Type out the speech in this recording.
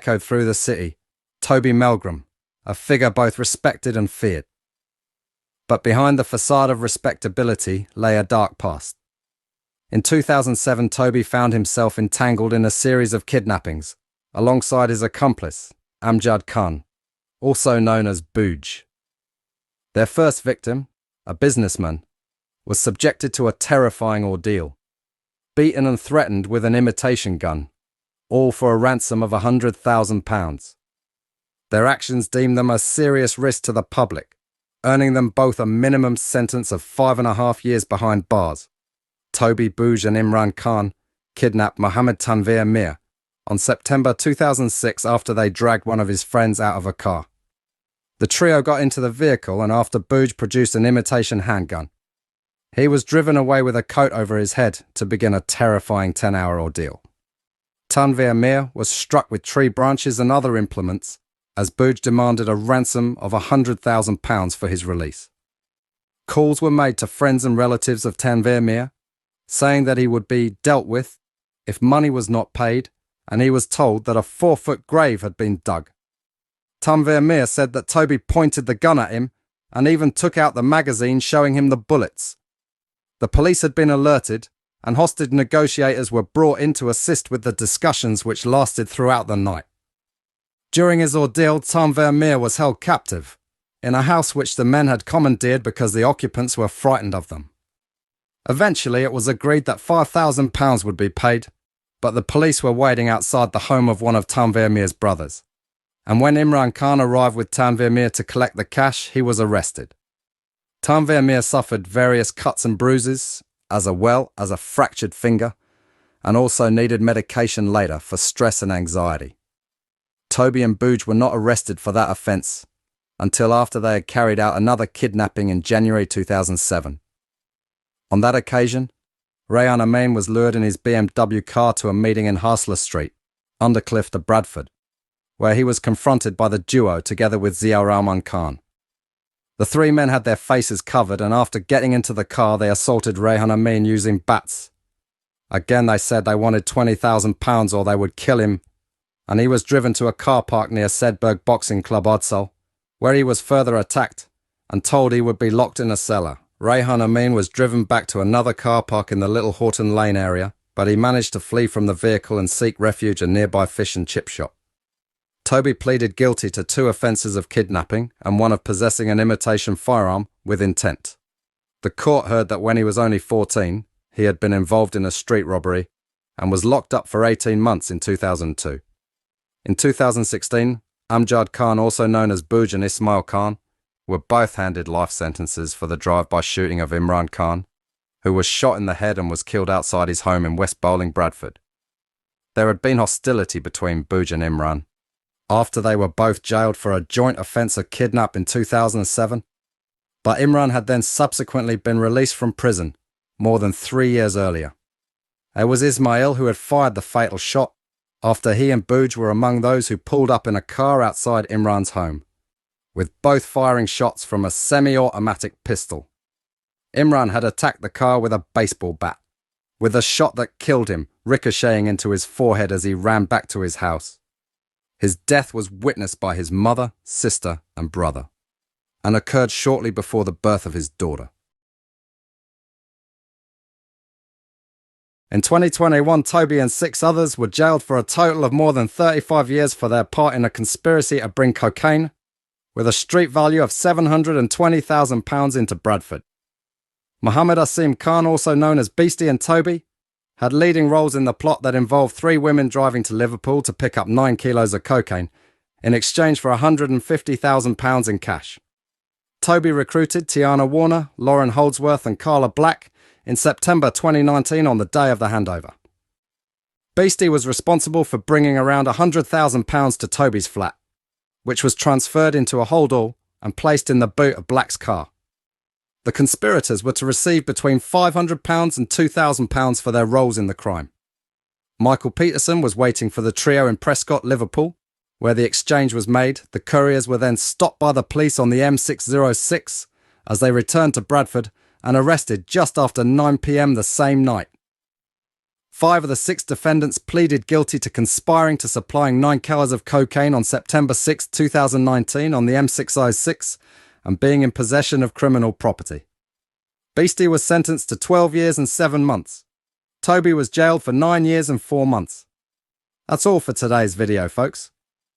echoed through the city. Toby Melgram, a figure both respected and feared. But behind the facade of respectability lay a dark past. In 2007, Toby found himself entangled in a series of kidnappings, alongside his accomplice, Amjad Khan, also known as Booj. Their first victim, a businessman, was subjected to a terrifying ordeal, beaten and threatened with an imitation gun, all for a ransom of £100,000. Their actions deemed them a serious risk to the public, earning them both a minimum sentence of 5.5 years behind bars. Toby, Booj and Imran Khan kidnapped Mohammed Tanveer Mir on September 2006 after they dragged one of his friends out of a car. The trio got into the vehicle, and after Booj produced an imitation handgun, he was driven away with a coat over his head to begin a terrifying 10-hour ordeal. Tanveer Mir was struck with tree branches and other implements as Booj demanded a ransom of £100,000 for his release. Calls were made to friends and relatives of Tanveer Mir, saying that he would be dealt with if money was not paid, and he was told that a 4-foot grave had been dug. Tanveer Mir said that Toby pointed the gun at him and even took out the magazine showing him the bullets. The police had been alerted, and hostage negotiators were brought in to assist with the discussions which lasted throughout the night. During his ordeal, Tanveer Mir was held captive in a house which the men had commandeered because the occupants were frightened of them. Eventually, it was agreed that £5,000 would be paid, but the police were waiting outside the home of one of Tanveer Mir's brothers. And when Imran Khan arrived with Tanveer Mir to collect the cash, he was arrested. Tanveer Mir suffered various cuts and bruises, as well as a fractured finger, and also needed medication later for stress and anxiety. Toby and Booj were not arrested for that offence until after they had carried out another kidnapping in January 2007. On that occasion, Rayhan Amin was lured in his BMW car to a meeting in Harsler Street, Undercliff to Bradford, where he was confronted by the duo together with Zia Rahman Khan. The three men had their faces covered, and after getting into the car, they assaulted Rayhan Amin using bats. Again, they said they wanted £20,000 or they would kill him, and he was driven to a car park near Sedberg Boxing Club Odsal, where he was further attacked and told he would be locked in a cellar. Rayhan Amin was driven back to another car park in the Little Horton Lane area, but he managed to flee from the vehicle and seek refuge at a nearby fish and chip shop. Toby pleaded guilty to 2 offences of kidnapping and 1 of possessing an imitation firearm with intent. The court heard that when he was only 14, he had been involved in a street robbery and was locked up for 18 months in 2002. In 2016, Amjad Khan, also known as Booj, and Ismail Khan, were both handed life sentences for the drive-by shooting of Imran Khan, who was shot in the head and was killed outside his home in West Bowling, Bradford. There had been hostility between Booj and Imran after they were both jailed for a joint offence of kidnap in 2007, but Imran had then subsequently been released from prison more than 3 years earlier. It was Ismail who had fired the fatal shot after he and Booj were among those who pulled up in a car outside Imran's home, with both firing shots from a semi-automatic pistol. Imran had attacked the car with a baseball bat, with a shot that killed him ricocheting into his forehead as he ran back to his house. His death was witnessed by his mother, sister and brother, and occurred shortly before the birth of his daughter. In 2021, Toby and 6 others were jailed for a total of more than 35 years for their part in a conspiracy to bring cocaine, with a street value of £720,000 into Bradford. Mohammed Asim Khan, also known as Beastie, and Toby had leading roles in the plot that involved 3 women driving to Liverpool to pick up 9 kilos of cocaine in exchange for £150,000 in cash. Toby recruited Tiana Warner, Lauren Holdsworth and Carla Black in September 2019 on the day of the handover. Beastie was responsible for bringing around £100,000 to Toby's flat, which was transferred into a holdall and placed in the boot of Black's car. The conspirators were to receive between £500 and £2,000 for their roles in the crime. Michael Peterson was waiting for the trio in Prescott, Liverpool, where the exchange was made. The couriers were then stopped by the police on the M606 as they returned to Bradford and arrested just after 9 p.m. the same night. 5 of the 6 defendants pleaded guilty to conspiring to supplying 9 kilos of cocaine on September 6, 2019 on the M606 and being in possession of criminal property. Beastie was sentenced to 12 years and 7 months. Toby was jailed for 9 years and 4 months. That's all for today's video, folks.